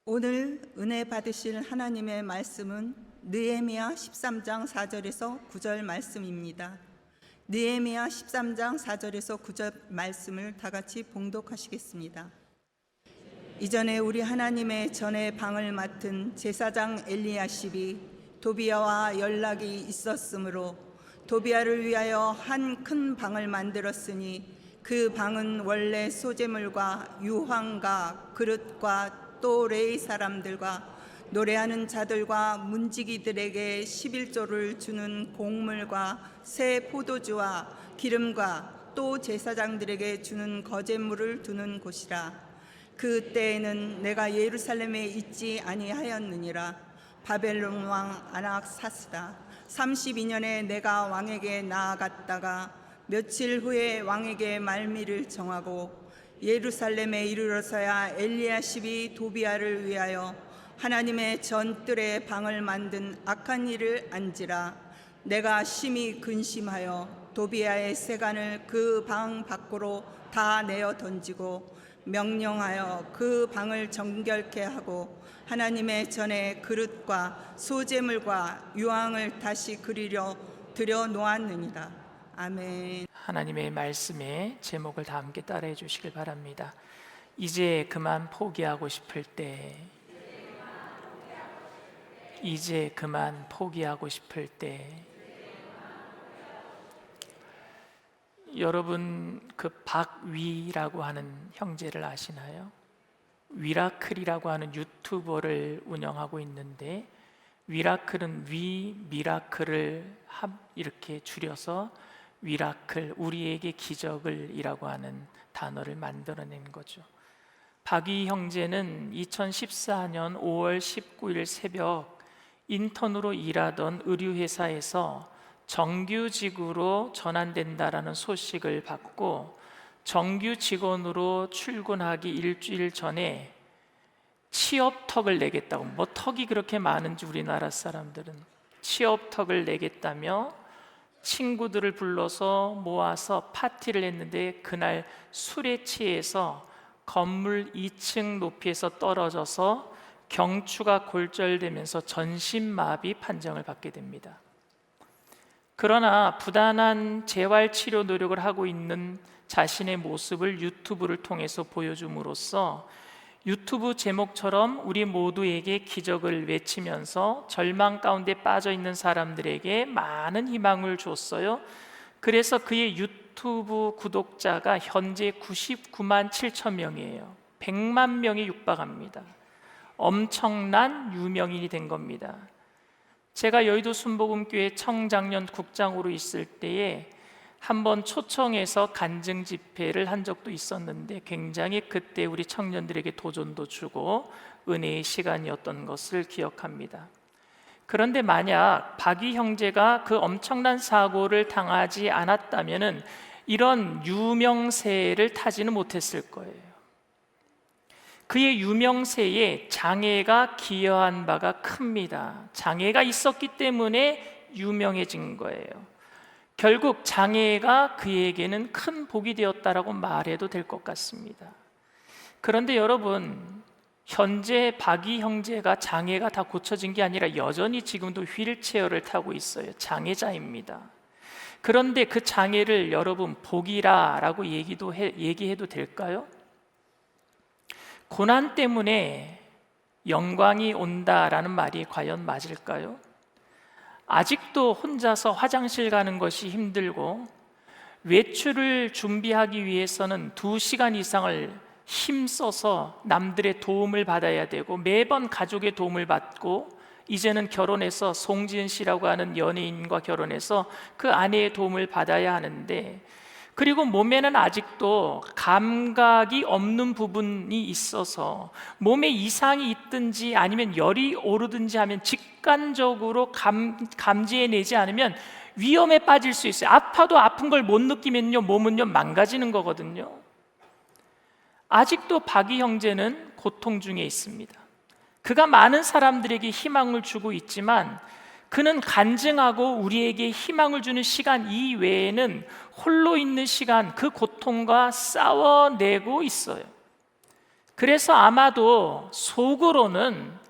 오늘 은혜 받으실 하나님의 말씀은 느헤미야 13장 4절에서 9절 말씀입니다. 느헤미야 13장 4절에서 9절 말씀을 다 같이 봉독하시겠습니다. 이전에 우리 하나님의 전에 방을 맡은 제사장 엘리야십이 도비야와 연락이 있었으므로 도비야를 위하여 한 큰 방을 만들었으니 그 방은 원래 소재물과 유황과 그릇과 또 레위 사람들과 노래하는 자들과 문지기들에게 11조를 주는 곡물과 새 포도주와 기름과 또 제사장들에게 주는 거제물을 두는 곳이라. 그 때에는 내가 예루살렘에 있지 아니하였느니라. 바벨론 왕 아낙사스다 32년에 내가 왕에게 나아갔다가 며칠 후에 왕에게 말미를 정하고 예루살렘에 이르러서야 엘리야십이 도비야를 위하여 하나님의 전뜰에 방을 만든 악한 일을 안지라. 내가 심히 근심하여 도비야의 세간을 그 방 밖으로 다 내어 던지고 명령하여 그 방을 정결케 하고 하나님의 전에 그릇과 소재물과 유황을 다시 그리려 들여 놓았느니라. 아멘. 하나님의 말씀의 제목을 다 함께 따라해 주시길 바랍니다. 이제 그만 포기하고 싶을 때, 이제 그만 포기하고 싶을 때. 여러분 그 박위라고 하는 형제를 아시나요? 위라클이라고 하는 유튜버를 운영하고 있는데, 위라클은 위 미라클을 이렇게 줄여서 위라클, 우리에게 기적을 이라고 하는 단어를 만들어낸 거죠. 박위 형제는 2014년 5월 19일 새벽 인턴으로 일하던 의류회사에서 정규직으로 전환된다라는 소식을 받고 정규 직원으로 출근하기 일주일 전에 취업턱을 내겠다고, 뭐 턱이 그렇게 많은지 우리나라 사람들은 취업턱을 내겠다며 친구들을 불러서 모아서 파티를 했는데, 그날 술에 취해서 건물 2층 높이에서 떨어져서 경추가 골절되면서 전신마비 판정을 받게 됩니다. 그러나 부단한 재활치료 노력을 하고 있는 자신의 모습을 유튜브를 통해서 보여줌으로써 유튜브 제목처럼 우리 모두에게 기적을 외치면서 절망 가운데 빠져 있는 사람들에게 많은 희망을 줬어요. 그래서 그의 유튜브 구독자가 현재 99만 7천 명이에요. 100만 명이 육박합니다. 엄청난 유명인이 된 겁니다. 제가 여의도 순복음교회 청장년 국장으로 있을 때에 한번 초청해서 간증 집회를 한 적도 있었는데, 굉장히 그때 우리 청년들에게 도전도 주고 은혜의 시간이었던 것을 기억합니다. 그런데 만약 박위 형제가 그 엄청난 사고를 당하지 않았다면 이런 유명세를 타지는 못했을 거예요. 그의 유명세에 장애가 기여한 바가 큽니다. 장애가 있었기 때문에 유명해진 거예요. 결국 장애가 그에게는 큰 복이 되었다라고 말해도 될 것 같습니다. 그런데 여러분, 현재 박위 형제가 장애가 다 고쳐진 게 아니라 여전히 지금도 휠체어를 타고 있어요. 장애자입니다. 그런데 그 장애를 여러분 복이라고 얘기해도 될까요? 고난 때문에 영광이 온다라는 말이 과연 맞을까요? 아직도 혼자서 화장실 가는 것이 힘들고 외출을 준비하기 위해서는 2시간 이상을 힘써서 남들의 도움을 받아야 되고, 매번 가족의 도움을 받고, 이제는 결혼해서 송지은 씨라고 하는 연예인과 결혼해서 그 아내의 도움을 받아야 하는데, 그리고 몸에는 아직도 감각이 없는 부분이 있어서 몸에 이상이 있든지 아니면 열이 오르든지 하면 직관적으로 감지해내지 않으면 위험에 빠질 수 있어요. 아파도 아픈 걸 못 느끼면요, 몸은요 망가지는 거거든요. 아직도 박위 형제는 고통 중에 있습니다. 그가 많은 사람들에게 희망을 주고 있지만 그는 간증하고 우리에게 희망을 주는 시간 이외에는 홀로 있는 시간, 그 고통과 싸워내고 있어요. 그래서 아마도 속으로는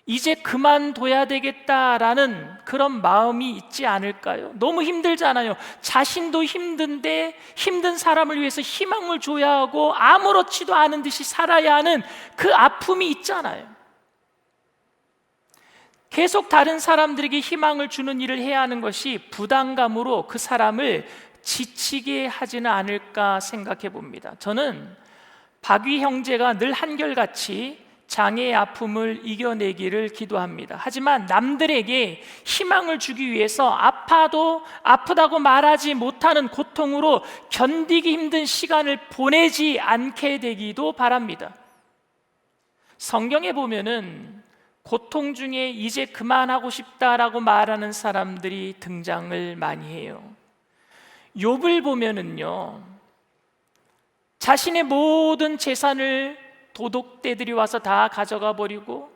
이제 그만둬야 되겠다라는 그런 마음이 있지 않을까요? 너무 힘들잖아요. 자신도 힘든데 힘든 사람을 위해서 희망을 줘야 하고 아무렇지도 않은 듯이 살아야 하는 그 아픔이 있잖아요. 계속 다른 사람들에게 희망을 주는 일을 해야 하는 것이 부담감으로 그 사람을 지치게 하지는 않을까 생각해 봅니다. 저는 박위 형제가 늘 한결같이 장애의 아픔을 이겨내기를 기도합니다. 하지만 남들에게 희망을 주기 위해서 아프다고 말하지 못하는 고통으로 견디기 힘든 시간을 보내지 않게 되기도 바랍니다. 성경에 보면은 고통 중에 이제 그만하고 싶다라고 말하는 사람들이 등장을 많이 해요. 욥을 보면은요, 자신의 모든 재산을 도둑떼들이 와서 다 가져가 버리고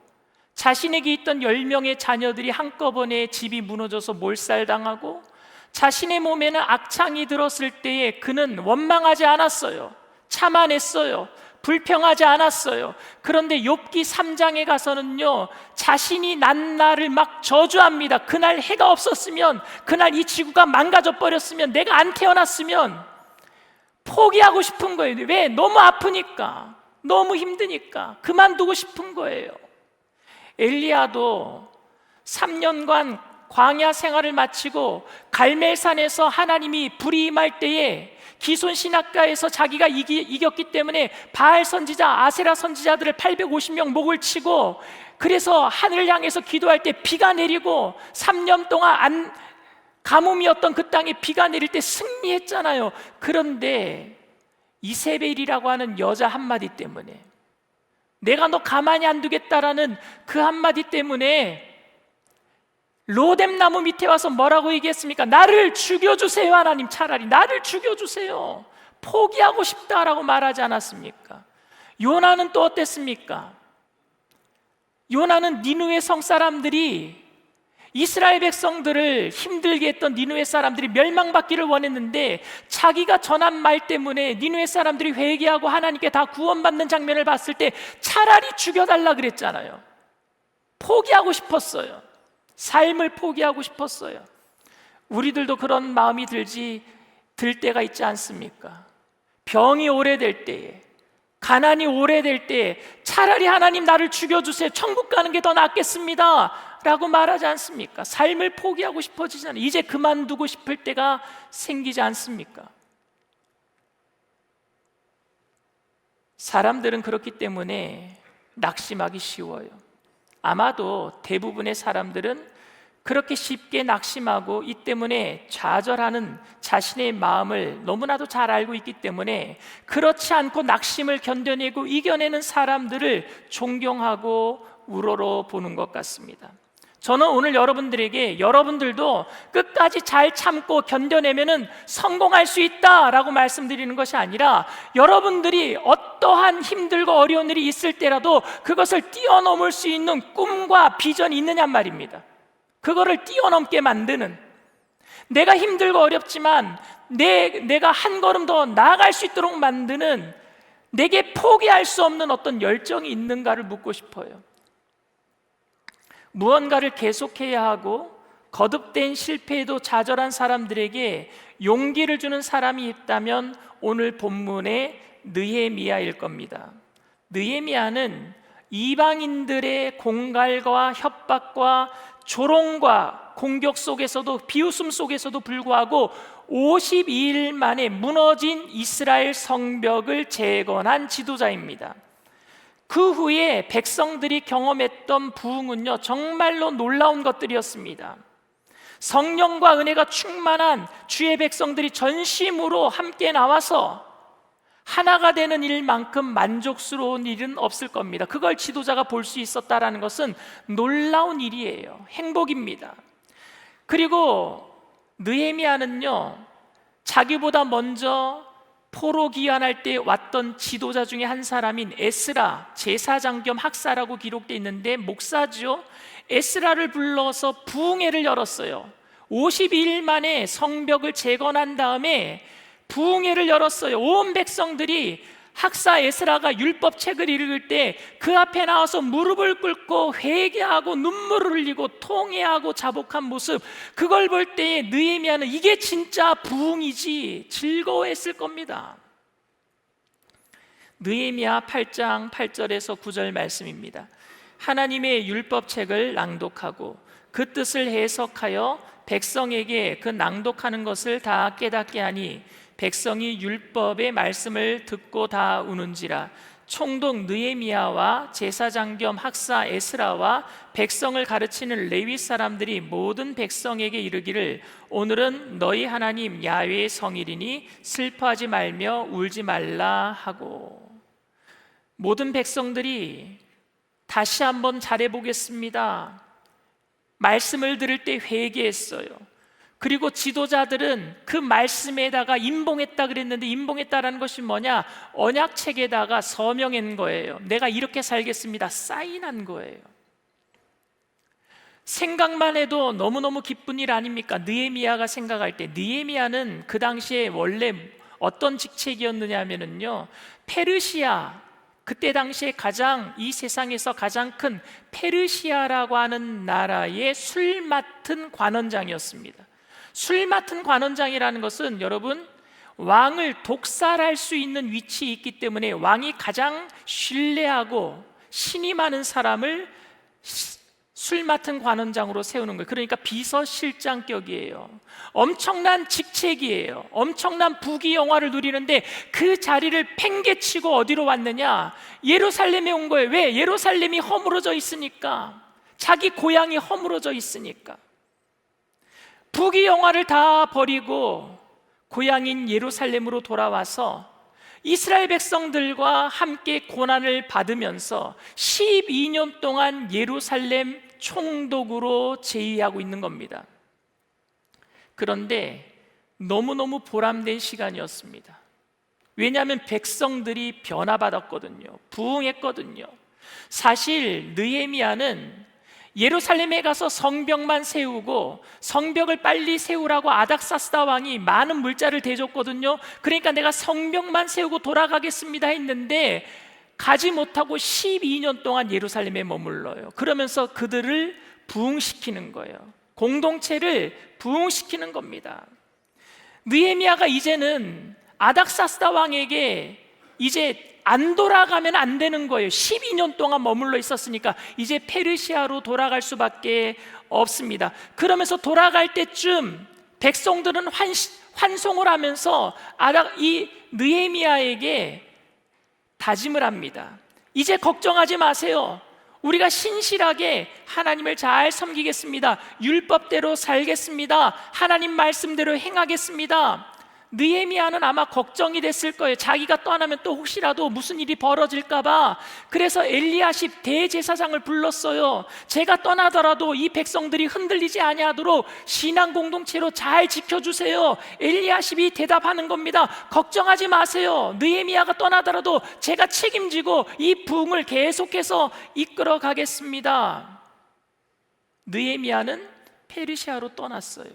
자신에게 있던 10명의 자녀들이 한꺼번에 집이 무너져서 몰살당하고 자신의 몸에는 악창이 들었을 때에 그는 원망하지 않았어요. 참아냈어요. 불평하지 않았어요. 그런데 욥기 3장에 가서는요, 자신이 난 날을 막 저주합니다. 그날 해가 없었으면, 그날 이 지구가 망가져 버렸으면, 내가 안 태어났으면 포기하고 싶은 거예요. 왜? 너무 아프니까, 너무 힘드니까 그만두고 싶은 거예요. 엘리야도 3년간 광야 생활을 마치고 갈멜산에서 하나님이 불이 임할 때에 기손 신학가에서 자기가 이겼기 때문에 바알 선지자, 아세라 선지자들을 850명 목을 치고, 그래서 하늘을 향해서 기도할 때 비가 내리고 3년 동안 가뭄이었던 그 땅에 비가 내릴 때 승리했잖아요. 그런데 이세벨이라고 하는 여자 한마디 때문에, 내가 너 가만히 안 두겠다라는 그 한마디 때문에 로뎀나무 밑에 와서 뭐라고 얘기했습니까? 나를 죽여주세요. 하나님, 차라리 나를 죽여주세요. 포기하고 싶다라고 말하지 않았습니까? 요나는 또 어땠습니까? 요나는 니느웨 성 사람들이, 이스라엘 백성들을 힘들게 했던 니느웨 사람들이 멸망받기를 원했는데 자기가 전한 말 때문에 니느웨 사람들이 회개하고 하나님께 다 구원받는 장면을 봤을 때 차라리 죽여달라 그랬잖아요. 포기하고 싶었어요. 삶을 포기하고 싶었어요. 우리들도 그런 마음이 들 때가 있지 않습니까? 병이 오래될 때에, 가난이 오래될 때에 차라리 하나님 나를 죽여주세요, 천국 가는 게 더 낫겠습니다 라고 말하지 않습니까? 삶을 포기하고 싶어지잖아요. 이제 그만두고 싶을 때가 생기지 않습니까? 사람들은 그렇기 때문에 낙심하기 쉬워요. 아마도 대부분의 사람들은 그렇게 쉽게 낙심하고 이 때문에 좌절하는 자신의 마음을 너무나도 잘 알고 있기 때문에 그렇지 않고 낙심을 견뎌내고 이겨내는 사람들을 존경하고 우러러 보는 것 같습니다. 저는 오늘 여러분들에게, 여러분들도 끝까지 잘 참고 견뎌내면은 성공할 수 있다라고 말씀드리는 것이 아니라, 여러분들이 어떠한 힘들고 어려운 일이 있을 때라도 그것을 뛰어넘을 수 있는 꿈과 비전이 있느냐 말입니다. 그거를 뛰어넘게 만드는, 내가 힘들고 어렵지만 내가 한 걸음 더 나아갈 수 있도록 만드는, 내게 포기할 수 없는 어떤 열정이 있는가를 묻고 싶어요. 무언가를 계속해야 하고 거듭된 실패에도 좌절한 사람들에게 용기를 주는 사람이 있다면 오늘 본문의 느헤미야일 겁니다. 느헤미야는 이방인들의 공갈과 협박과 조롱과 공격 속에서도, 비웃음 속에서도 불구하고 52일 만에 무너진 이스라엘 성벽을 재건한 지도자입니다. 그 후에 백성들이 경험했던 부흥은요, 정말로 놀라운 것들이었습니다. 성령과 은혜가 충만한 주의 백성들이 전심으로 함께 나와서 하나가 되는 일만큼 만족스러운 일은 없을 겁니다. 그걸 지도자가 볼 수 있었다는 것은 놀라운 일이에요. 행복입니다. 그리고 느헤미야는요, 자기보다 먼저 포로 귀환할 때 왔던 지도자 중에 한 사람인 에스라, 제사장 겸 학사라고 기록되어 있는데 목사죠. 에스라를 불러서 부흥회를 열었어요. 52일 만에 성벽을 재건한 다음에 부흥회를 열었어요. 온 백성들이 학사 에스라가 율법책을 읽을 때 그 앞에 나와서 무릎을 꿇고 회개하고 눈물을 흘리고 통회하고 자복한 모습, 그걸 볼 때에 느헤미야는 이게 진짜 부흥이지 즐거워했을 겁니다. 느헤미야 8장 8절에서 9절 말씀입니다. 하나님의 율법책을 낭독하고 그 뜻을 해석하여 백성에게 그 낭독하는 것을 다 깨닫게 하니 백성이 율법의 말씀을 듣고 다 우는지라. 총독 느헤미야와 제사장 겸 학사 에스라와 백성을 가르치는 레위 사람들이 모든 백성에게 이르기를 오늘은 너희 하나님 야훼의 성일이니 슬퍼하지 말며 울지 말라 하고. 모든 백성들이 다시 한번 잘해보겠습니다. 말씀을 들을 때 회개했어요. 그리고 지도자들은 그 말씀에다가 임봉했다 그랬는데, 임봉했다라는 것이 뭐냐? 언약책에다가 서명한 거예요. 내가 이렇게 살겠습니다. 사인한 거예요. 생각만 해도 너무너무 기쁜 일 아닙니까? 느헤미야가 생각할 때, 느헤미야는 그 당시에 원래 어떤 직책이었느냐 하면은요, 페르시아, 그때 당시에 이 세상에서 가장 큰 페르시아라고 하는 나라의 술 맡은 관원장이었습니다. 술 맡은 관원장이라는 것은 여러분, 왕을 독살할 수 있는 위치에 있기 때문에 왕이 가장 신뢰하고 신임하는 사람을 술 맡은 관원장으로 세우는 거예요. 그러니까 비서실장격이에요. 엄청난 직책이에요. 엄청난 부귀영화를 누리는데 그 자리를 팽개치고 어디로 왔느냐? 예루살렘에 온 거예요. 왜? 예루살렘이 허물어져 있으니까. 자기 고향이 허물어져 있으니까. 부귀영화를 다 버리고 고향인 예루살렘으로 돌아와서 이스라엘 백성들과 함께 고난을 받으면서 12년 동안 예루살렘 총독으로 재위하고 있는 겁니다. 그런데 너무너무 보람된 시간이었습니다. 왜냐하면 백성들이 변화받았거든요. 부흥했거든요. 사실 느헤미야는 예루살렘에 가서 성벽만 세우고 성벽을 빨리 세우라고 아닥사스다 왕이 많은 물자를 대줬거든요. 그러니까 내가 성벽만 세우고 돌아가겠습니다 했는데 가지 못하고 12년 동안 예루살렘에 머물러요. 그러면서 그들을 부흥시키는 거예요. 공동체를 부흥시키는 겁니다. 느헤미야가 이제는 아닥사스다 왕에게 이제 안 돌아가면 안 되는 거예요. 12년 동안 머물러 있었으니까 이제 페르시아로 돌아갈 수밖에 없습니다. 그러면서 돌아갈 때쯤 백성들은 환송을 하면서 이 느헤미야에게 다짐을 합니다. 이제 걱정하지 마세요. 우리가 신실하게 하나님을 잘 섬기겠습니다. 율법대로 살겠습니다. 하나님 말씀대로 행하겠습니다. 느헤미야는 아마 걱정이 됐을 거예요. 자기가 떠나면 또 혹시라도 무슨 일이 벌어질까 봐. 그래서 엘리야십 대제사장을 불렀어요. 제가 떠나더라도 이 백성들이 흔들리지 아니하도록 신앙 공동체로 잘 지켜주세요. 엘리야십이 대답하는 겁니다. 걱정하지 마세요. 느헤미야가 떠나더라도 제가 책임지고 이 부흥을 계속해서 이끌어 가겠습니다. 느헤미야는 페르시아로 떠났어요.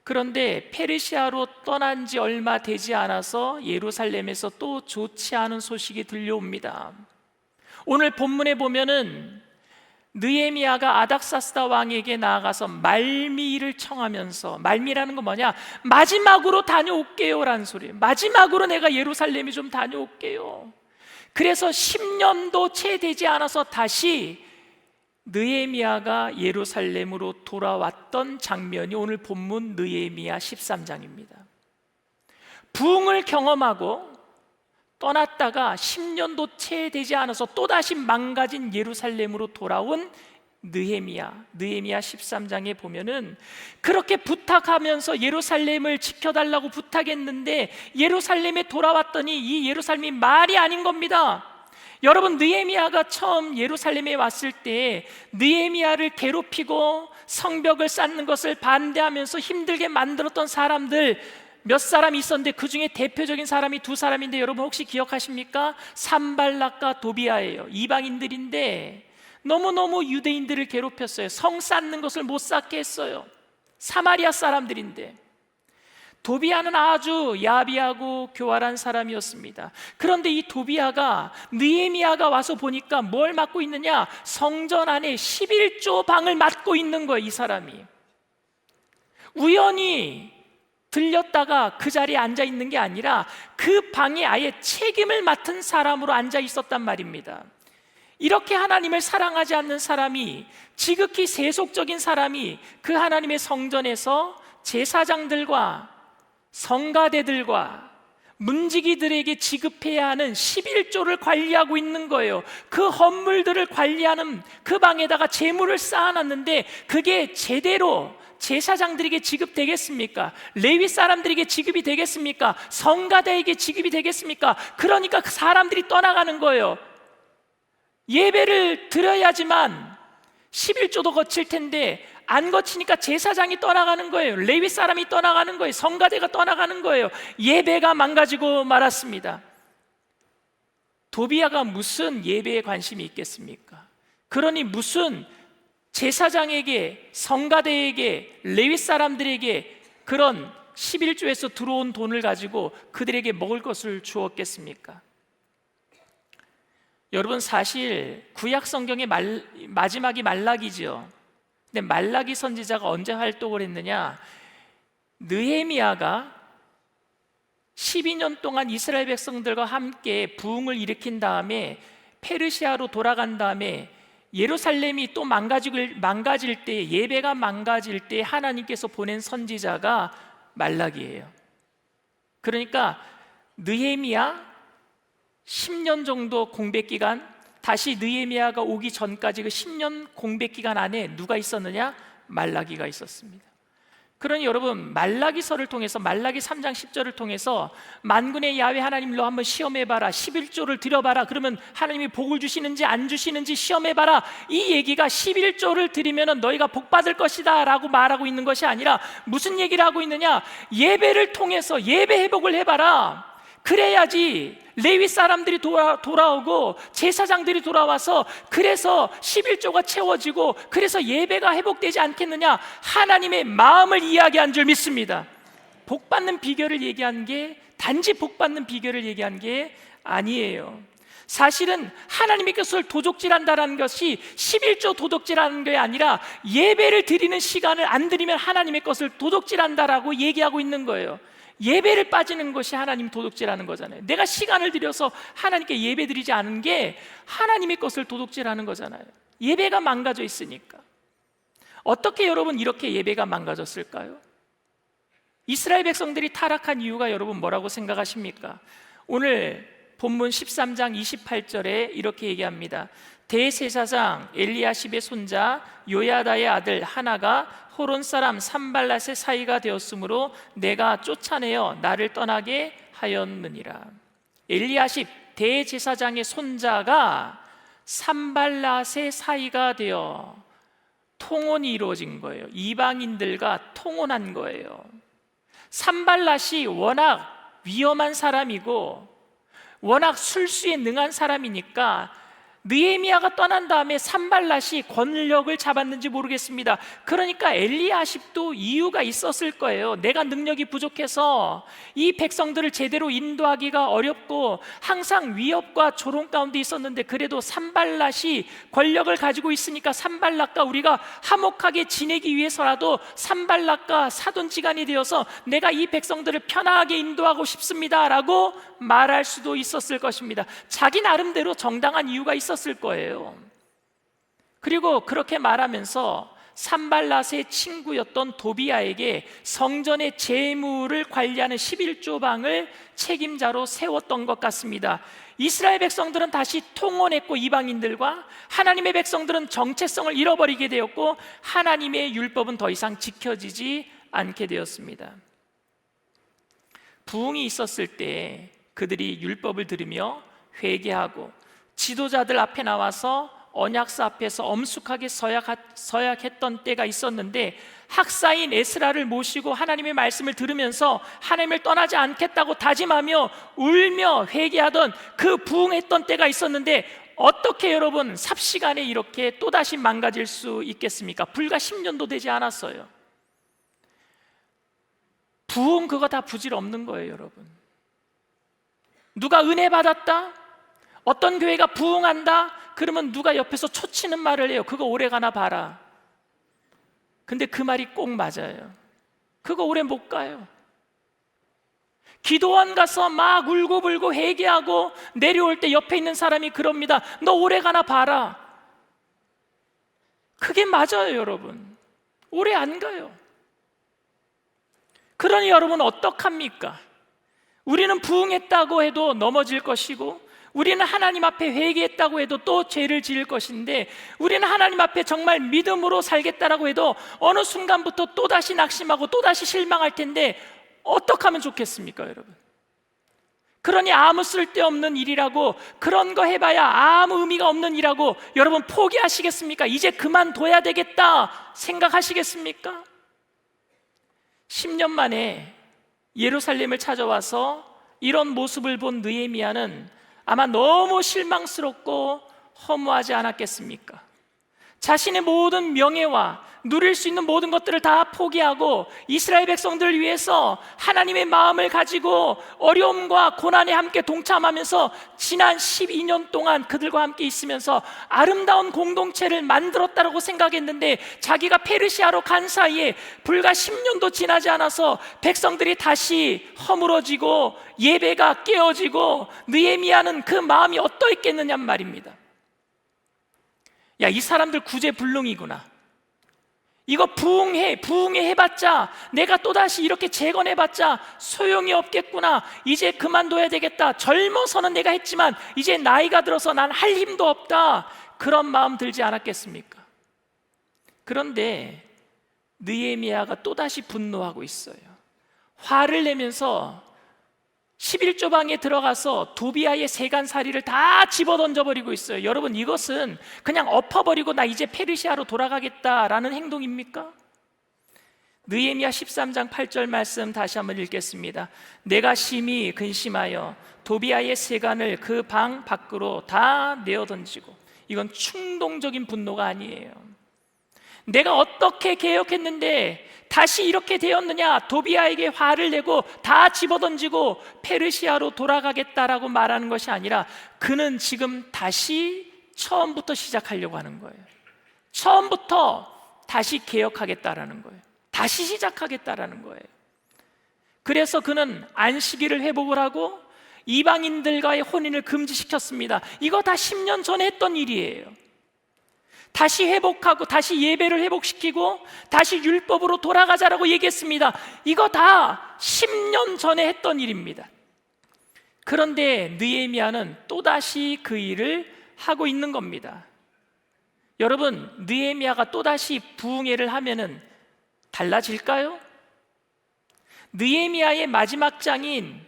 그런데 페르시아로 떠난 지 얼마 되지 않아서 예루살렘에서 또 좋지 않은 소식이 들려옵니다. 오늘 본문에 보면은 느헤미야가 아닥사스다 왕에게 나아가서 말미를 청하면서, 말미라는 건 뭐냐? 마지막으로 다녀올게요 라는 소리예요. 마지막으로 내가 예루살렘에 좀 다녀올게요. 그래서 10년도 채 되지 않아서 다시 느헤미야가 예루살렘으로 돌아왔던 장면이 오늘 본문 느헤미야 13장입니다. 부흥을 경험하고 떠났다가 10년도 채 되지 않아서 또다시 망가진 예루살렘으로 돌아온 느헤미야 13장에 보면은 그렇게 부탁하면서 예루살렘을 지켜달라고 부탁했는데 예루살렘에 돌아왔더니 이 예루살렘이 말이 아닌 겁니다. 여러분, 느헤미야가 처음 예루살렘에 왔을 때 느헤미야를 괴롭히고 성벽을 쌓는 것을 반대하면서 힘들게 만들었던 사람들 몇 사람 있었는데 그 중에 대표적인 사람이 두 사람인데 여러분 혹시 기억하십니까? 산발락과 도비아예요. 이방인들인데 너무너무 유대인들을 괴롭혔어요. 성 쌓는 것을 못 쌓게 했어요. 사마리아 사람들인데 도비아는 아주 야비하고 교활한 사람이었습니다. 그런데 이 도비아가, 느헤미야가 와서 보니까 뭘 맡고 있느냐? 성전 안에 11조 방을 맡고 있는 거예요. 이 사람이 우연히 들렸다가 그 자리에 앉아 있는 게 아니라 그 방에 아예 책임을 맡은 사람으로 앉아 있었단 말입니다. 이렇게 하나님을 사랑하지 않는 사람이, 지극히 세속적인 사람이 그 하나님의 성전에서 제사장들과 성가대들과 문지기들에게 지급해야 하는 11조를 관리하고 있는 거예요. 그 헌물들을 관리하는 그 방에다가 재물을 쌓아놨는데 그게 제대로 제사장들에게 지급되겠습니까? 레위 사람들에게 지급이 되겠습니까? 성가대에게 지급이 되겠습니까? 그러니까 그 사람들이 떠나가는 거예요. 예배를 드려야지만 11조도 거칠 텐데 안 거치니까 제사장이 떠나가는 거예요. 레위 사람이 떠나가는 거예요. 성가대가 떠나가는 거예요. 예배가 망가지고 말았습니다. 도비아가 무슨 예배에 관심이 있겠습니까? 그러니 무슨 제사장에게, 성가대에게, 레위 사람들에게 그런 11조에서 들어온 돈을 가지고 그들에게 먹을 것을 주었겠습니까? 여러분, 사실 구약 성경의 마지막이 말라기죠. 근데 말라기 선지자가 언제 활동을 했느냐? 느헤미야가 12년 동안 이스라엘 백성들과 함께 부흥을 일으킨 다음에 페르시아로 돌아간 다음에 예루살렘이 또 망가질 때, 예배가 망가질 때 하나님께서 보낸 선지자가 말라기예요. 그러니까 느헤미야 10년 정도 공백 기간, 다시 느헤미야가 오기 전까지 그 10년 공백 기간 안에 누가 있었느냐? 말라기가 있었습니다. 그러니 여러분, 말라기서를 통해서, 말라기 3장 10절을 통해서 만군의 야훼 하나님로 한번 시험해봐라, 11조를 드려봐라, 그러면 하나님이 복을 주시는지 안 주시는지 시험해봐라, 이 얘기가 11조를 드리면 너희가 복 받을 것이다 라고 말하고 있는 것이 아니라 무슨 얘기를 하고 있느냐? 예배를 통해서 예배 회복을 해봐라. 그래야지 레위 사람들이 돌아오고 제사장들이 돌아와서 그래서 11조가 채워지고 그래서 예배가 회복되지 않겠느냐? 하나님의 마음을 이야기한 줄 믿습니다. 복 받는 비결을 얘기한 게, 단지 복 받는 비결을 얘기한 게 아니에요. 사실은 하나님의 것을 도둑질한다는 것이 11조 도둑질하는 게 아니라 예배를 드리는 시간을 안 드리면 하나님의 것을 도둑질한다라고 얘기하고 있는 거예요. 예배를 빠지는 것이 하나님 도둑질하는 거잖아요. 내가 시간을 들여서 하나님께 예배 드리지 않은 게 하나님의 것을 도둑질하는 거잖아요. 예배가 망가져 있으니까. 어떻게 여러분 이렇게 예배가 망가졌을까요? 이스라엘 백성들이 타락한 이유가 여러분 뭐라고 생각하십니까? 오늘 본문 13장 28절에 이렇게 얘기합니다. 대제사장 엘리야십의 손자 요야다의 아들 하나가 호론 사람 산발랏의 사이가 되었으므로 내가 쫓아내어 나를 떠나게 하였느니라. 엘리야십 대제사장의 손자가 산발랏의 사이가 되어 통혼이 이루어진 거예요. 이방인들과 통혼한 거예요. 산발랏이 워낙 위험한 사람이고 워낙 술수에 능한 사람이니까 느헤미야가 떠난 다음에 산발랏이 권력을 잡았는지 모르겠습니다. 그러니까 엘리야십도 이유가 있었을 거예요. 내가 능력이 부족해서 이 백성들을 제대로 인도하기가 어렵고 항상 위협과 조롱 가운데 있었는데 그래도 산발랏이 권력을 가지고 있으니까 산발랏과 우리가 화목하게 지내기 위해서라도 산발랏과 사돈지간이 되어서 내가 이 백성들을 편하게 인도하고 싶습니다 라고 말할 수도 있었을 것입니다. 자기 나름대로 정당한 이유가 있었을 거예요. 그리고 그렇게 말하면서 산발랏의 친구였던 도비아에게 성전의 재물을 관리하는 11조 방을 책임자로 세웠던 것 같습니다. 이스라엘 백성들은 다시 통혼했고 이방인들과 하나님의 백성들은 정체성을 잃어버리게 되었고 하나님의 율법은 더 이상 지켜지지 않게 되었습니다. 부흥이 있었을 때 그들이 율법을 들으며 회개하고 지도자들 앞에 나와서 언약서 앞에서 엄숙하게 서약했던 때가 있었는데 학사인 에스라를 모시고 하나님의 말씀을 들으면서 하나님을 떠나지 않겠다고 다짐하며 울며 회개하던 그 부흥했던 때가 있었는데 어떻게 여러분 삽시간에 이렇게 또다시 망가질 수 있겠습니까? 불과 10년도 되지 않았어요. 부흥 그거 다 부질없는 거예요, 여러분. 누가 은혜 받았다? 어떤 교회가 부흥한다? 그러면 누가 옆에서 초치는 말을 해요. 그거 오래 가나 봐라. 근데 그 말이 꼭 맞아요. 그거 오래 못 가요. 기도원 가서 막 울고불고 회개하고 내려올 때 옆에 있는 사람이 그럽니다. 너 오래 가나 봐라. 그게 맞아요, 여러분. 오래 안 가요. 그러니 여러분 어떡합니까? 우리는 부흥했다고 해도 넘어질 것이고, 우리는 하나님 앞에 회개했다고 해도 또 죄를 지을 것인데, 우리는 하나님 앞에 정말 믿음으로 살겠다라고 해도 어느 순간부터 또다시 낙심하고 또다시 실망할 텐데 어떻게 하면 좋겠습니까, 여러분? 그러니 아무 쓸데없는 일이라고, 그런 거 해봐야 아무 의미가 없는 일이라고 여러분 포기하시겠습니까? 이제 그만둬야 되겠다 생각하시겠습니까? 10년 만에 예루살렘을 찾아와서 이런 모습을 본 느헤미야는 아마 너무 실망스럽고 허무하지 않았겠습니까? 자신의 모든 명예와 누릴 수 있는 모든 것들을 다 포기하고 이스라엘 백성들을 위해서 하나님의 마음을 가지고 어려움과 고난에 함께 동참하면서 지난 12년 동안 그들과 함께 있으면서 아름다운 공동체를 만들었다고 생각했는데, 자기가 페르시아로 간 사이에 불과 10년도 지나지 않아서 백성들이 다시 허물어지고 예배가 깨어지고, 느헤미야는 그 마음이 어떠했겠느냐 말입니다. 야, 이 사람들 구제불능이구나. 이거 부흥해 해봤자, 내가 또다시 이렇게 재건해봤자 소용이 없겠구나. 이제 그만둬야 되겠다. 젊어서는 내가 했지만 이제 나이가 들어서 난 할 힘도 없다. 그런 마음 들지 않았겠습니까? 그런데 느헤미야가 또다시 분노하고 있어요. 화를 내면서 11조 방에 들어가서 도비아의 세간살이를 다 집어던져버리고 있어요. 여러분, 이것은 그냥 엎어버리고 나 이제 페르시아로 돌아가겠다라는 행동입니까? 느헤미야 13장 8절 말씀 다시 한번 읽겠습니다. 내가 심히 근심하여 도비아의 세간을 그 방 밖으로 다 내어던지고. 이건 충동적인 분노가 아니에요. 내가 어떻게 개혁했는데 다시 이렇게 되었느냐? 도비아에게 화를 내고 다 집어던지고 페르시아로 돌아가겠다라고 말하는 것이 아니라, 그는 지금 다시 처음부터 시작하려고 하는 거예요. 처음부터 다시 개혁하겠다라는 거예요. 다시 시작하겠다라는 거예요. 그래서 그는 안식일을 회복을 하고 이방인들과의 혼인을 금지시켰습니다. 이거 다 10년 전에 했던 일이에요. 다시 회복하고 다시 예배를 회복시키고 다시 율법으로 돌아가자라고 얘기했습니다. 이거 다 10년 전에 했던 일입니다. 그런데 느헤미야는 또다시 그 일을 하고 있는 겁니다. 여러분, 느헤미야가 또다시 부흥회를 하면은 달라질까요? 느헤미야의 마지막 장인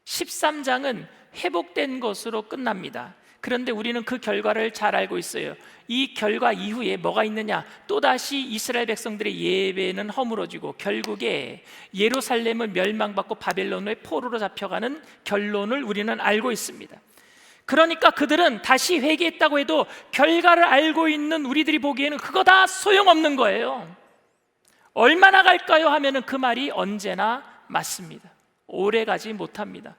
13장은 회복된 것으로 끝납니다. 그런데 우리는 그 결과를 잘 알고 있어요. 이 결과 이후에 뭐가 있느냐? 또다시 이스라엘 백성들의 예배는 허물어지고 결국에 예루살렘은 멸망받고 바벨론의 포로로 잡혀가는 결론을 우리는 알고 있습니다. 그러니까 그들은 다시 회개했다고 해도 결과를 알고 있는 우리들이 보기에는 그거 다 소용없는 거예요. 얼마나 갈까요? 하면은 그 말이 언제나 맞습니다. 오래 가지 못합니다.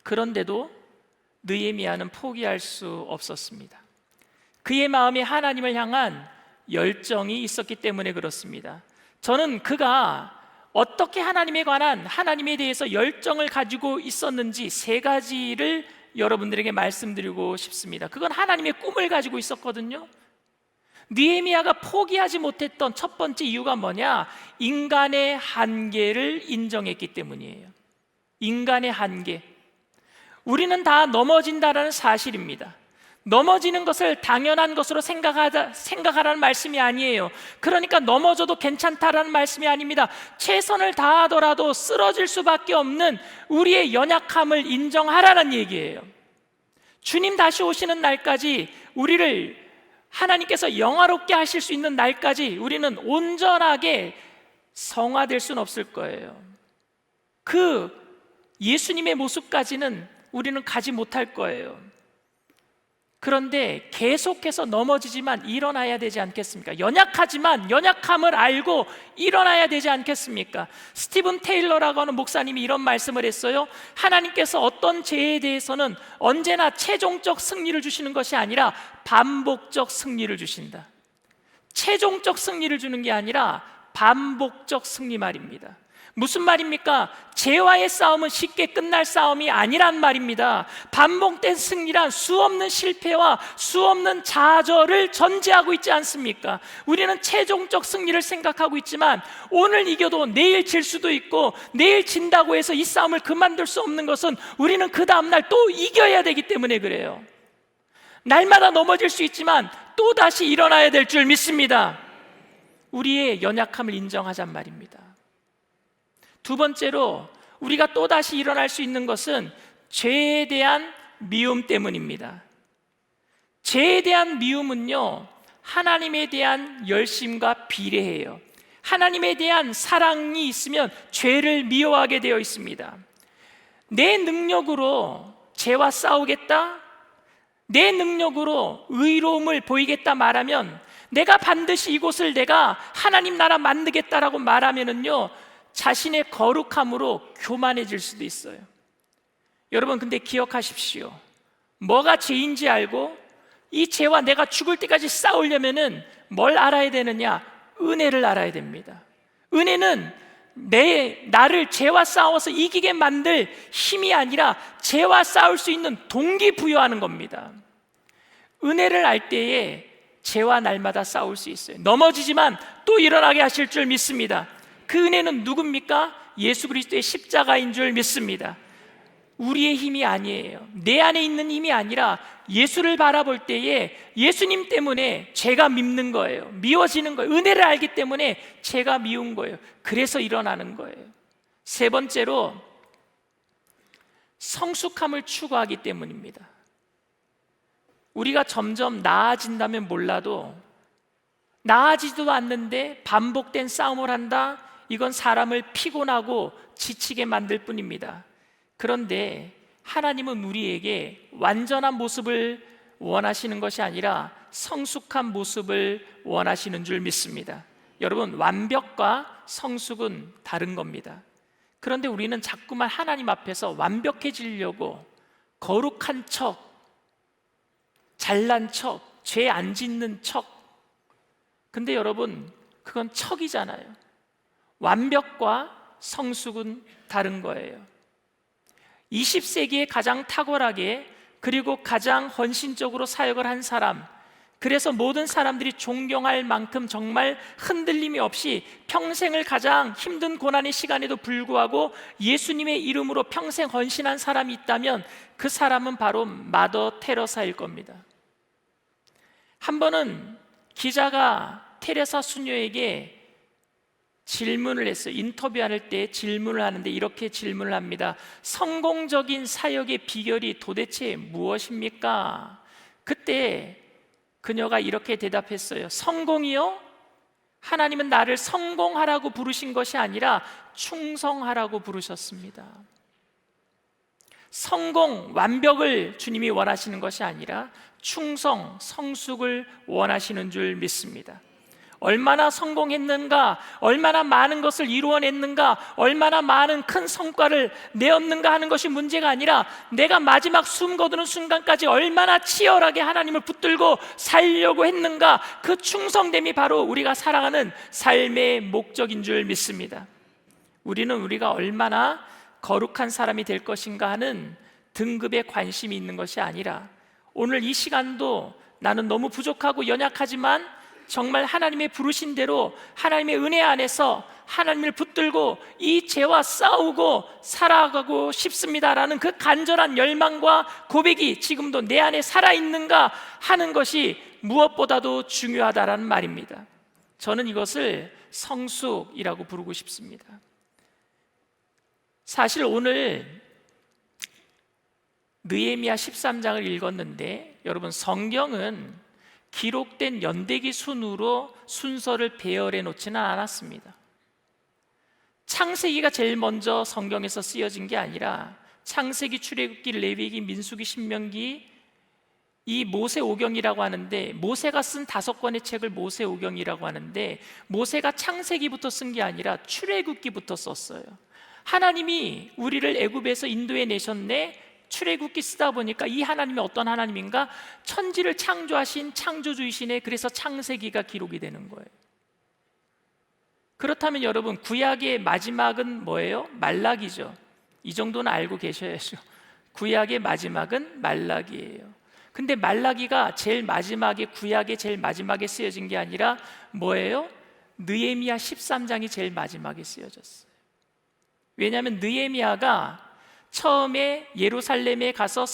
그런데도 느헤미야는 포기할 수 없었습니다. 그의 마음에 하나님을 향한 열정이 있었기 때문에 그렇습니다. 저는 그가 어떻게 하나님에 관한, 하나님에 대해서 열정을 가지고 있었는지 세 가지를 여러분들에게 말씀드리고 싶습니다. 그건 하나님의 꿈을 가지고 있었거든요. 느헤미야가 포기하지 못했던 첫 번째 이유가 뭐냐? 인간의 한계를 인정했기 때문이에요. 인간의 한계. 우리는 다 넘어진다라는 사실입니다. 넘어지는 것을 당연한 것으로 생각하라는 말씀이 아니에요. 그러니까 넘어져도 괜찮다라는 말씀이 아닙니다. 최선을 다하더라도 쓰러질 수밖에 없는 우리의 연약함을 인정하라는 얘기예요. 주님 다시 오시는 날까지, 우리를 하나님께서 영화롭게 하실 수 있는 날까지 우리는 온전하게 성화될 수는 없을 거예요. 그 예수님의 모습까지는 우리는 가지 못할 거예요. 그런데 계속해서 넘어지지만 일어나야 되지 않겠습니까? 연약하지만 연약함을 알고 일어나야 되지 않겠습니까? 스티븐 테일러라고 하는 목사님이 이런 말씀을 했어요. 하나님께서 어떤 죄에 대해서는 언제나 최종적 승리를 주시는 것이 아니라 반복적 승리를 주신다. 최종적 승리를 주는 게 아니라 반복적 승리 말입니다. 무슨 말입니까? 죄와의 싸움은 쉽게 끝날 싸움이 아니란 말입니다. 반복된 승리란 수없는 실패와 수없는 좌절을 전제하고 있지 않습니까? 우리는 최종적 승리를 생각하고 있지만 오늘 이겨도 내일 질 수도 있고, 내일 진다고 해서 이 싸움을 그만둘 수 없는 것은 우리는 그 다음날 또 이겨야 되기 때문에 그래요. 날마다 넘어질 수 있지만 또 다시 일어나야 될 줄 믿습니다. 우리의 연약함을 인정하잔 말입니다. 두 번째로 우리가 또다시 일어날 수 있는 것은 죄에 대한 미움 때문입니다. 죄에 대한 미움은요, 하나님에 대한 열심과 비례해요. 하나님에 대한 사랑이 있으면 죄를 미워하게 되어 있습니다. 내 능력으로 죄와 싸우겠다, 내 능력으로 의로움을 보이겠다 말하면, 내가 반드시 이곳을 내가 하나님 나라 만들겠다라고 말하면은요, 자신의 거룩함으로 교만해질 수도 있어요. 여러분, 근데 기억하십시오. 뭐가 죄인지 알고 이 죄와 내가 죽을 때까지 싸우려면은 뭘 알아야 되느냐? 은혜를 알아야 됩니다. 은혜는 나를 죄와 싸워서 이기게 만들 힘이 아니라 죄와 싸울 수 있는 동기부여하는 겁니다. 은혜를 알 때에 죄와 날마다 싸울 수 있어요. 넘어지지만 또 일어나게 하실 줄 믿습니다. 그 은혜는 누굽니까? 예수 그리스도의 십자가인 줄 믿습니다. 우리의 힘이 아니에요. 내 안에 있는 힘이 아니라 예수를 바라볼 때에 예수님 때문에 죄가 밉는 거예요. 미워지는 거예요. 은혜를 알기 때문에 죄가 미운 거예요. 그래서 일어나는 거예요. 세 번째로 성숙함을 추구하기 때문입니다. 우리가 점점 나아진다면 몰라도 나아지지도 않는데 반복된 싸움을 한다? 이건 사람을 피곤하고 지치게 만들 뿐입니다. 그런데 하나님은 우리에게 완전한 모습을 원하시는 것이 아니라 성숙한 모습을 원하시는 줄 믿습니다. 여러분, 완벽과 성숙은 다른 겁니다. 그런데 우리는 자꾸만 하나님 앞에서 완벽해지려고 거룩한 척, 잘난 척, 죄 안 짓는 척. 근데 여러분, 그건 척이잖아요. 완벽과 성숙은 다른 거예요. 20세기에 가장 탁월하게 그리고 가장 헌신적으로 사역을 한 사람, 그래서 모든 사람들이 존경할 만큼 정말 흔들림이 없이 평생을 가장 힘든 고난의 시간에도 불구하고 예수님의 이름으로 평생 헌신한 사람이 있다면 그 사람은 바로 마더 테레사일 겁니다. 한 번은 기자가 테레사 수녀에게 질문을 했어요. 인터뷰할 때 질문을 하는데 이렇게 질문을 합니다. 성공적인 사역의 비결이 도대체 무엇입니까? 그때 그녀가 이렇게 대답했어요. 성공이요? 하나님은 나를 성공하라고 부르신 것이 아니라 충성하라고 부르셨습니다. 성공, 완벽을 주님이 원하시는 것이 아니라 충성, 성숙을 원하시는 줄 믿습니다. 얼마나 성공했는가, 얼마나 많은 것을 이루어냈는가, 얼마나 많은 큰 성과를 내었는가 하는 것이 문제가 아니라 내가 마지막 숨 거두는 순간까지 얼마나 치열하게 하나님을 붙들고 살려고 했는가, 그 충성됨이 바로 우리가 살아가는 삶의 목적인 줄 믿습니다. 우리가 얼마나 거룩한 사람이 될 것인가 하는 등급에 관심이 있는 것이 아니라 오늘 이 시간도 나는 너무 부족하고 연약하지만 정말 하나님의 부르신 대로 하나님의 은혜 안에서 하나님을 붙들고 이 죄와 싸우고 살아가고 싶습니다라는 그 간절한 열망과 고백이 지금도 내 안에 살아있는가 하는 것이 무엇보다도 중요하다라는 말입니다. 저는 이것을 성숙이라고 부르고 싶습니다. 사실 오늘 느헤미야 13장을 읽었는데 여러분, 성경은 기록된 연대기 순으로 순서를 배열해 놓지는 않았습니다. 창세기가 제일 먼저 성경에서 쓰여진 게 아니라 창세기, 출애굽기, 레위기, 민수기, 신명기, 이 모세오경이라고 하는데, 모세가 쓴 5권의 책을 모세오경이라고 하는데, 모세가 창세기부터 쓴 게 아니라 출애굽기부터 썼어요. 하나님이 우리를 애굽에서 인도해 내셨네, 출애굽기 쓰다 보니까 이 하나님이 어떤 하나님인가? 천지를 창조하신 창조주이시네. 그래서 창세기가 기록이 되는 거예요. 그렇다면 여러분, 구약의 마지막은 뭐예요? 말라기죠. 이 정도는 알고 계셔야죠. 구약의 마지막은 말라기예요. 근데 말라기가 제일 마지막에, 구약의 제일 마지막에 쓰여진 게 아니라 뭐예요? 느헤미야 13장이 제일 마지막에 쓰여졌어요. 왜냐하면 느헤미야가 처음에 예루살렘에 가서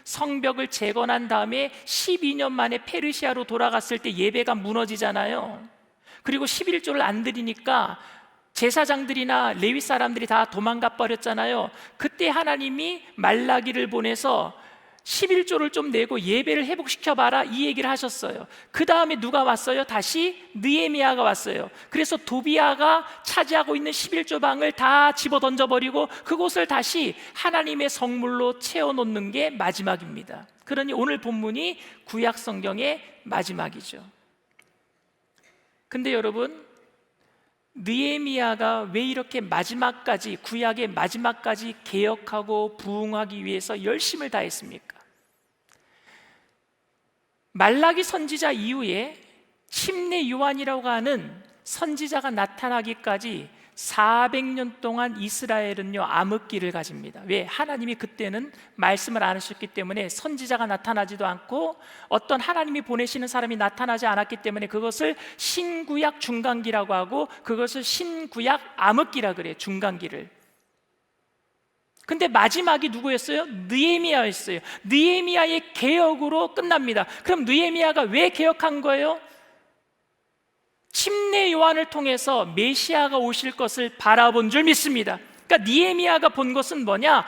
성벽을 재건한 다음에 12년 만에 페르시아로 돌아갔을 때 예배가 무너지잖아요. 그리고 11조를 안 드리니까 제사장들이나 레위 사람들이 다 도망가 버렸잖아요. 그때 하나님이 말라기를 보내서 11조를 좀 내고 예배를 회복시켜봐라, 이 얘기를 하셨어요. 그 다음에 누가 왔어요? 다시 느헤미야가 왔어요. 그래서 도비야가 차지하고 있는 11조 방을 다 집어 던져버리고 그곳을 다시 하나님의 성물로 채워놓는 게 마지막입니다. 그러니 오늘 본문이 구약 성경의 마지막이죠. 근데 여러분, 느헤미야가 왜 이렇게 마지막까지, 구약의 마지막까지 개혁하고 부흥하기 위해서 열심을 다했습니까? 말라기 선지자 이후에 침례 요한이라고 하는 선지자가 나타나기까지 400년 동안 이스라엘은요, 암흑기를 가집니다. 왜? 하나님이 그때는 말씀을 안 하셨기 때문에 선지자가 나타나지도 않고 어떤 하나님이 보내시는 사람이 나타나지 않았기 때문에 그것을 신구약 중간기라고 하고 그것을 신구약 암흑기라 그래요. 중간기를. 근데 마지막이 누구였어요? 느헤미야였어요. 느헤미야의 개혁으로 끝납니다. 그럼 느헤미야가 왜 개혁한 거예요? 침례 요한을 통해서 메시아가 오실 것을 바라본 줄 믿습니다. 그러니까 느헤미야가 본 것은 뭐냐?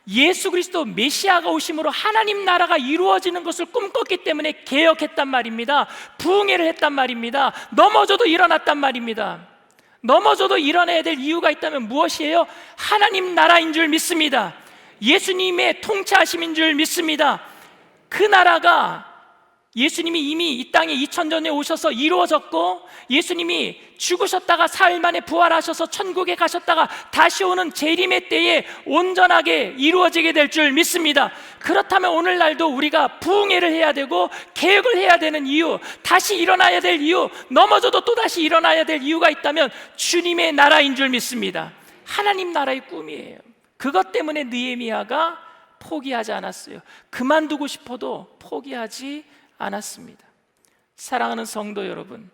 예수 그리스도 메시아가 오심으로 하나님 나라가 이루어지는 것을 꿈꿨기 때문에 개혁했단 말입니다. 부흥회를 했단 말입니다. 넘어져도 일어났단 말입니다. 넘어져도 일어나야 될 이유가 있다면 무엇이에요? 하나님 나라인 줄 믿습니다. 예수님의 통치하심인 줄 믿습니다. 그 나라가 예수님이 이미 이 땅에 2000전에 오셔서 이루어졌고, 예수님이 죽으셨다가 사흘 만에 부활하셔서 천국에 가셨다가 다시 오는 재림의 때에 온전하게 이루어지게 될 줄 믿습니다. 그렇다면 오늘날도 우리가 부흥회를 해야 되고 개혁을 해야 되는 이유, 다시 일어나야 될 이유, 넘어져도 또다시 일어나야 될 이유가 있다면 주님의 나라인 줄 믿습니다. 하나님 나라의 꿈이에요. 그것 때문에 느헤미야가 포기하지 않았어요. 그만두고 싶어도 포기하지 않았습니다. 사랑하는 성도 여러분,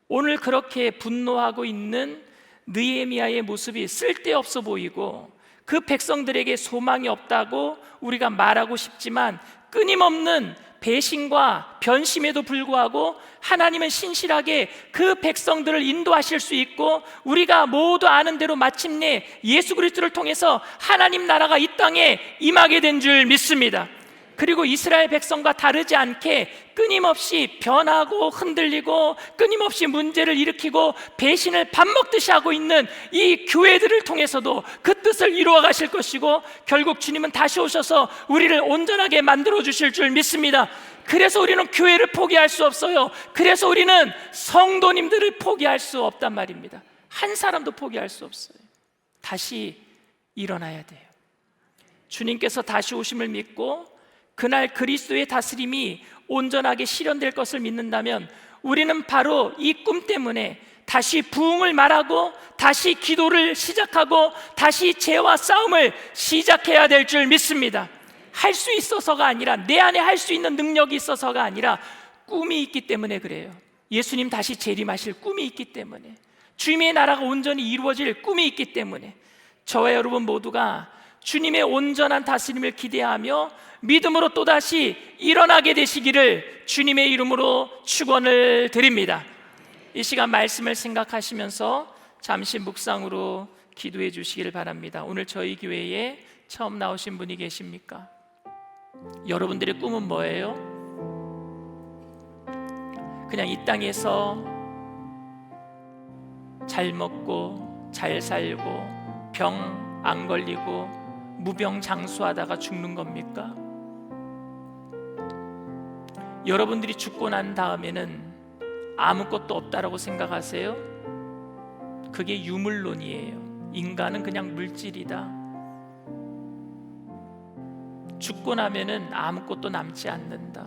오늘 그렇게 분노하고 있는 느헤미야의 모습이 쓸데없어 보이고 그 백성들에게 소망이 없다고 우리가 말하고 싶지만, 끊임없는 배신과 변심에도 불구하고 하나님은 신실하게 그 백성들을 인도하실 수 있고, 우리가 모두 아는 대로 마침내 예수 그리스도를 통해서 하나님 나라가 이 땅에 임하게 된 줄 믿습니다. 그리고 이스라엘 백성과 다르지 않게 끊임없이 변하고 흔들리고 끊임없이 문제를 일으키고 배신을 밥 먹듯이 하고 있는 이 교회들을 통해서도 그 뜻을 이루어 가실 것이고, 결국 주님은 다시 오셔서 우리를 온전하게 만들어 주실 줄 믿습니다. 그래서 우리는 교회를 포기할 수 없어요. 그래서 우리는 성도님들을 포기할 수 없단 말입니다. 한 사람도 포기할 수 없어요. 다시 일어나야 돼요. 주님께서 다시 오심을 믿고 그날 그리스도의 다스림이 온전하게 실현될 것을 믿는다면 우리는 바로 이 꿈 때문에 다시 부흥을 말하고 다시 기도를 시작하고 다시 죄와 싸움을 시작해야 될 줄 믿습니다. 할 수 있어서가 아니라, 내 안에 할 수 있는 능력이 있어서가 아니라 꿈이 있기 때문에 그래요. 예수님 다시 재림하실 꿈이 있기 때문에, 주님의 나라가 온전히 이루어질 꿈이 있기 때문에 저와 여러분 모두가 주님의 온전한 다스림을 기대하며 믿음으로 또다시 일어나게 되시기를 주님의 이름으로 축원을 드립니다. 이 시간 말씀을 생각하시면서 잠시 묵상으로 기도해 주시기를 바랍니다. 오늘 저희 교회에 처음 나오신 분이 계십니까? 여러분들의 꿈은 뭐예요? 그냥 이 땅에서 잘 먹고 잘 살고 병 안 걸리고 무병장수하다가 죽는 겁니까? 여러분들이 죽고 난 다음에는 아무것도 없다라고 생각하세요? 그게 유물론이에요. 인간은 그냥 물질이다. 죽고 나면은 아무것도 남지 않는다.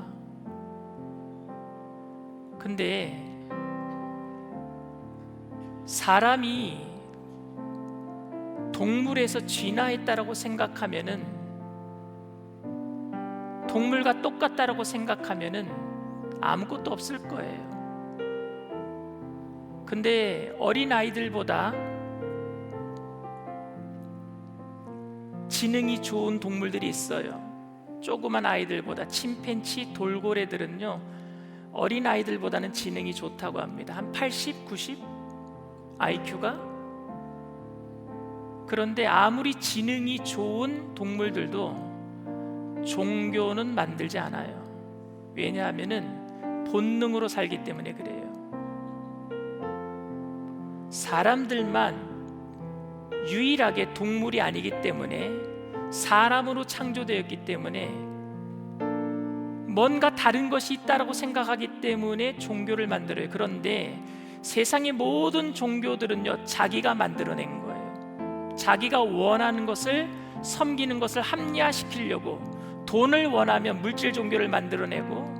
근데 사람이 동물에서 진화했다라고 생각하면은, 동물과 똑같다라고 생각하면은 아무것도 없을 거예요. 근데 어린 아이들보다 지능이 좋은 동물들이 있어요. 조그만 아이들보다. 침팬치, 돌고래들은요 어린 아이들보다는 지능이 좋다고 합니다. 한 80, 90 IQ가. 그런데 아무리 지능이 좋은 동물들도 종교는 만들지 않아요. 왜냐하면은 본능으로 살기 때문에 그래요. 사람들만 유일하게 동물이 아니기 때문에, 사람으로 창조되었기 때문에 뭔가 다른 것이 있다라고 생각하기 때문에 종교를 만들어요. 그런데 세상의 모든 종교들은요 자기가 만들어낸 거예요. 자기가 원하는 것을, 섬기는 것을 합리화시키려고, 돈을 원하면 물질 종교를 만들어내고,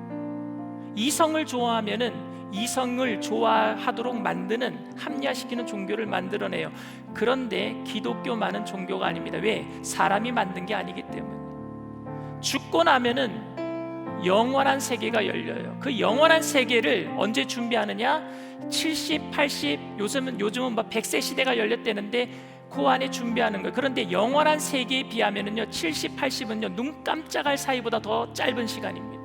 이성을 좋아하면은 이성을 좋아하도록 만드는, 합리화시키는 종교를 만들어내요. 그런데 기독교만은 종교가 아닙니다. 왜? 사람이 만든 게 아니기 때문에. 죽고 나면은 영원한 세계가 열려요. 그 영원한 세계를 언제 준비하느냐? 70, 80, 요즘은 뭐 100세 시대가 열렸다는데 그 안에 준비하는 거예요. 그런데 영원한 세계에 비하면은요 70, 80은요 눈 깜짝할 사이보다 더 짧은 시간입니다.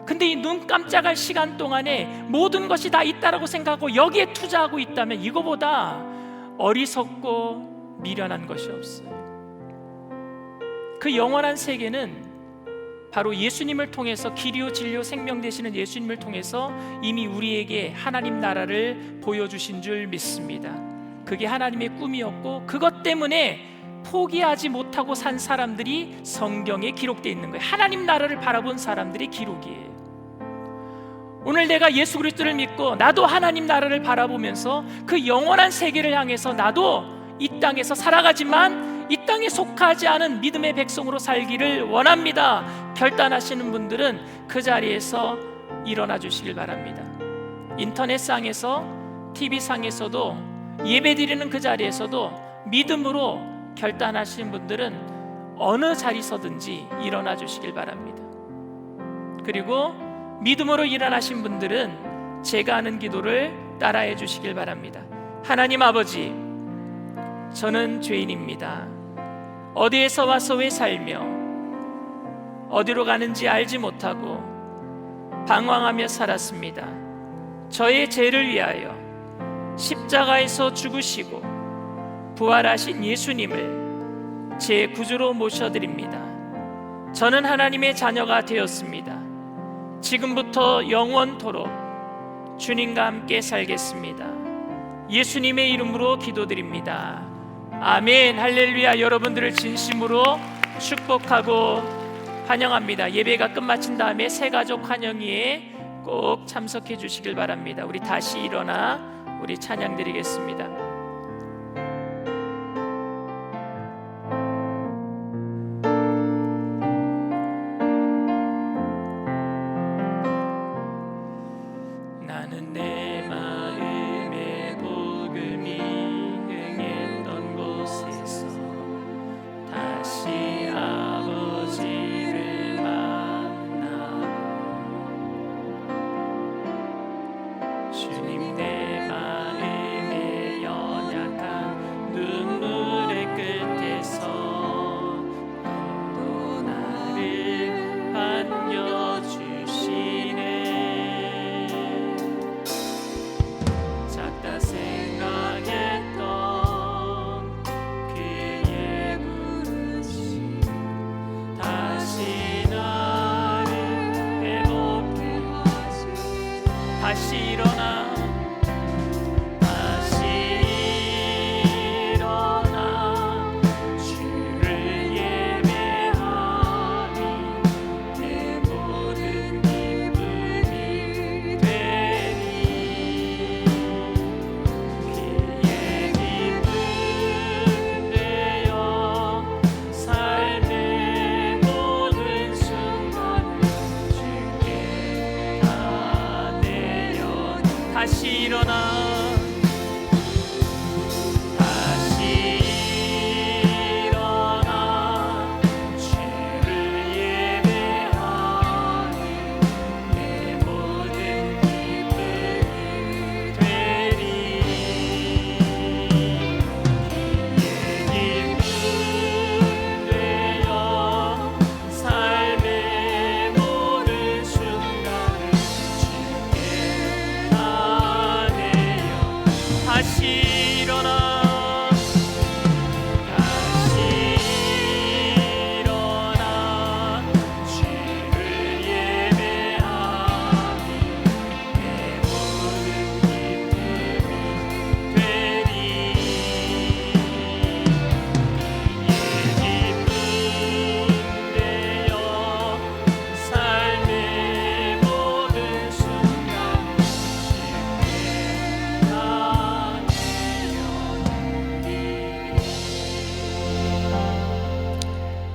근데 이 눈 깜짝할 시간 동안에 모든 것이 다 있다라고 생각하고 여기에 투자하고 있다면 이거보다 어리석고 미련한 것이 없어요. 그 영원한 세계는 바로 예수님을 통해서, 길이요 진리요 생명 되시는 예수님을 통해서 이미 우리에게 하나님 나라를 보여주신 줄 믿습니다. 그게 하나님의 꿈이었고, 그것 때문에 포기하지 못하고 산 사람들이 성경에 기록되어 있는 거예요. 하나님 나라를 바라본 사람들의 기록이에요. 오늘 내가 예수 그리스도를 믿고 나도 하나님 나라를 바라보면서 그 영원한 세계를 향해서 나도 이 땅에서 살아가지만 이 땅에 속하지 않은 믿음의 백성으로 살기를 원합니다. 결단하시는 분들은 그 자리에서 일어나 주시길 바랍니다. 인터넷상에서, TV상에서도, 예배드리는 그 자리에서도 믿음으로 결단하시는 분들은 어느 자리서든지 일어나 주시길 바랍니다. 그리고 믿음으로 일어나신 분들은 제가 하는 기도를 따라해 주시길 바랍니다. 하나님 아버지, 저는 죄인입니다. 어디에서 와서 왜 살며 어디로 가는지 알지 못하고 방황하며 살았습니다. 저의 죄를 위하여 십자가에서 죽으시고 부활하신 예수님을 제 구주로 모셔드립니다. 저는 하나님의 자녀가 되었습니다. 지금부터 영원토록 주님과 함께 살겠습니다. 예수님의 이름으로 기도드립니다. 아멘. 할렐루야. 여러분들을 진심으로 축복하고 환영합니다. 예배가 끝마친 다음에 새가족 환영회에 꼭 참석해 주시길 바랍니다. 우리 다시 일어나 우리 찬양 드리겠습니다. 나는 내 마음의 복음이 흥했던 곳에서 다시 아버지를 만나고, 주님 내 마음의 연약한 눈물의 끝에서 또 나를 반겨주시네. 작다 생각했던 그의 부르심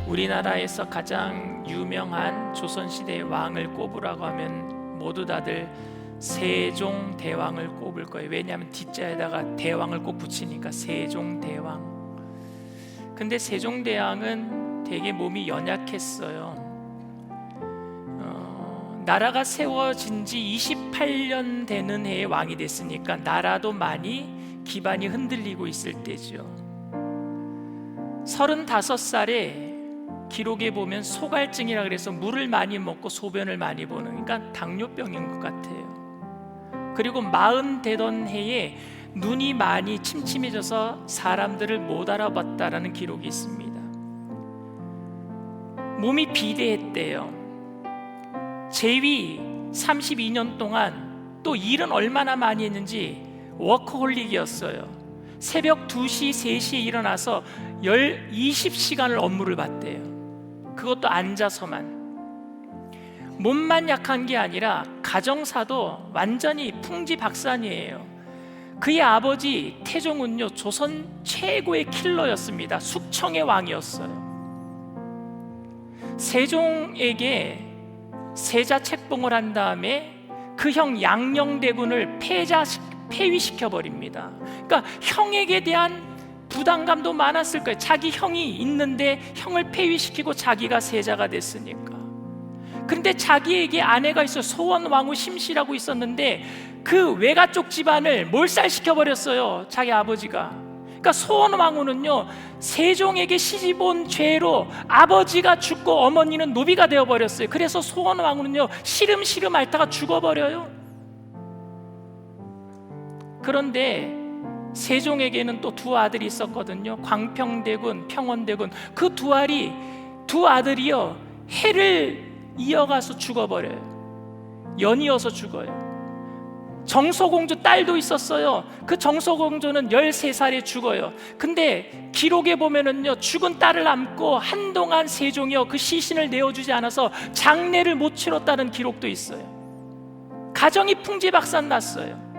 우리나라에서 가장 유명한 조선시대의 왕을 꼽으라고 하면 모두 다들 세종대왕을 꼽을 거예요. 왜냐하면 뒷자에다가 대왕을 꼭 붙이니까 세종대왕. 근데 세종대왕은 되게 몸이 연약했어요. 나라가 세워진 지 28년 되는 해에 왕이 됐으니까 나라도 많이 기반이 흔들리고 있을 때죠. 35살에 기록에 보면 소갈증이라 그래서 물을 많이 먹고 소변을 많이 보는, 그러니까 당뇨병인 것 같아요. 그리고 40 되던 해에 눈이 많이 침침해져서 사람들을 못 알아봤다라는 기록이 있습니다. 몸이 비대했대요. 재위 32년 동안 또 일은 얼마나 많이 했는지 워커홀릭이었어요. 새벽 2시, 3시에 일어나서 20시간을 업무를 봤대요. 그것도 앉아서만. 몸만 약한 게 아니라 가정사도 완전히 풍지박산이에요. 그의 아버지 태종은요, 조선 최고의 킬러였습니다. 숙청의 왕이었어요. 세종에게 세자 책봉을 한 다음에 그 형 양녕대군을 폐위시켜 버립니다. 그러니까 형에게 대한 부담감도 많았을 거예요. 자기 형이 있는데 형을 폐위시키고 자기가 세자가 됐으니까. 그런데 자기에게 아내가 있어 소원왕후 심씨라고 있었는데 그 외가 쪽 집안을 몰살시켜 버렸어요, 자기 아버지가. 그러니까 소원왕후는요, 세종에게 시집온 죄로 아버지가 죽고 어머니는 노비가 되어버렸어요. 그래서 소원왕후는요, 시름시름 앓다가 죽어버려요. 그런데 세종에게는 또 두 아들이 있었거든요. 광평대군, 평원대군. 그 두 아들이요, 해를 이어가서 죽어버려요. 연이어서 죽어요. 정소공주 딸도 있었어요. 그 정소공주는 13살에 죽어요. 근데 기록에 보면은요, 죽은 딸을 안고 한동안 세종이요, 그 시신을 내어주지 않아서 장례를 못 치렀다는 기록도 있어요. 가정이 풍지박산 났어요.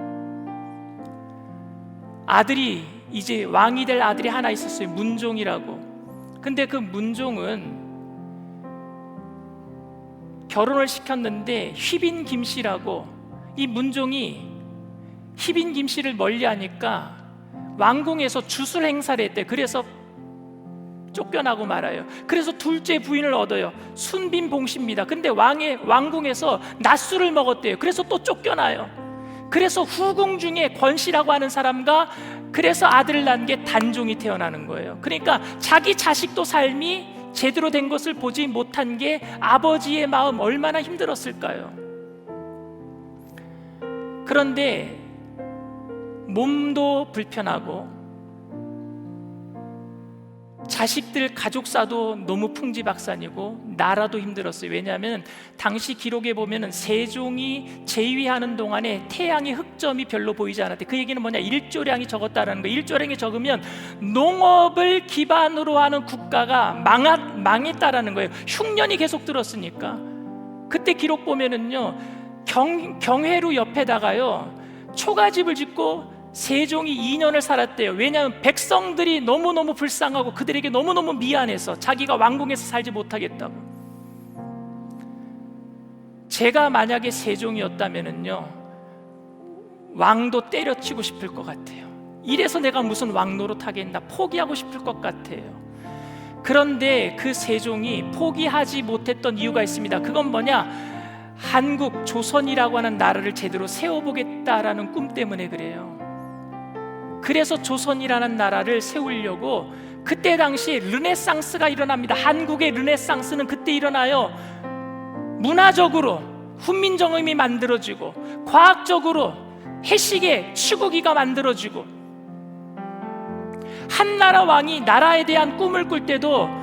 아들이, 이제 왕이 될 아들이 하나 있었어요. 문종이라고. 근데 그 문종은 결혼을 시켰는데 휘빈 김씨라고, 이 문종이 휘빈 김씨를 멀리하니까 왕궁에서 주술 행사를 했대. 그래서 쫓겨나고 말아요. 그래서 둘째 부인을 얻어요. 순빈봉씨입니다. 근데 왕궁에서 낮술을 먹었대요. 그래서 또 쫓겨나요. 그래서 후궁 중에 권씨라고 하는 사람과 그래서 아들을 낳은 게 단종이 태어나는 거예요. 그러니까 자기 자식도 삶이 제대로 된 것을 보지 못한 게 아버지의 마음 얼마나 힘들었을까요? 그런데 몸도 불편하고 자식들 가족사도 너무 풍지박산이고 나라도 힘들었어요. 왜냐하면 당시 기록에 보면 세종이 재위하는 동안에 태양의 흑점이 별로 보이지 않았대. 그 얘기는 뭐냐, 일조량이 적었다라는 거예요. 일조량이 적으면 농업을 기반으로 하는 국가가 망했다라는 거예요. 흉년이 계속 들었으니까. 그때 기록 보면은요, 경회루 옆에다가요, 초가집을 짓고 세종이 2년을 살았대요. 왜냐하면 백성들이 너무너무 불쌍하고 그들에게 너무너무 미안해서 자기가 왕궁에서 살지 못하겠다고. 제가 만약에 세종이었다면은요, 왕도 때려치고 싶을 것 같아요. 이래서 내가 무슨 왕 노릇하겠나, 포기하고 싶을 것 같아요. 그런데 그 세종이 포기하지 못했던 이유가 있습니다. 그건 뭐냐, 한국, 조선이라고 하는 나라를 제대로 세워보겠다라는 꿈 때문에 그래요. 그래서 조선이라는 나라를 세우려고 그때 당시에 르네상스가 일어납니다. 한국의 르네상스는 그때 일어나요. 문화적으로 훈민정음이 만들어지고, 과학적으로 해식의 추구기가 만들어지고, 한나라 왕이 나라에 대한 꿈을 꿀 때도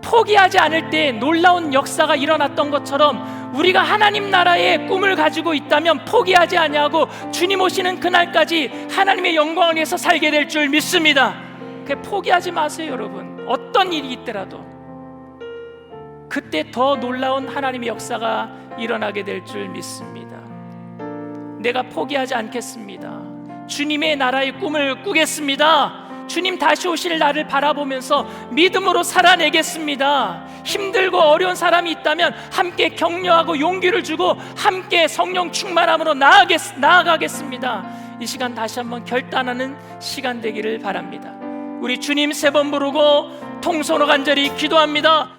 포기하지 않을 때 놀라운 역사가 일어났던 것처럼 우리가 하나님 나라의 꿈을 가지고 있다면 포기하지 아니하고 주님 오시는 그날까지 하나님의 영광을 위해서 살게 될 줄 믿습니다. 포기하지 마세요, 여러분. 어떤 일이 있더라도 그때 더 놀라운 하나님의 역사가 일어나게 될 줄 믿습니다. 내가 포기하지 않겠습니다. 주님의 나라의 꿈을 꾸겠습니다. 주님 다시 오실 날을 바라보면서 믿음으로 살아내겠습니다. 힘들고 어려운 사람이 있다면 함께 격려하고 용기를 주고 함께 성령 충만함으로 나아가겠습니다. 이 시간 다시 한번 결단하는 시간 되기를 바랍니다. 우리 주님 3번 부르고 통성으로 간절히 기도합니다.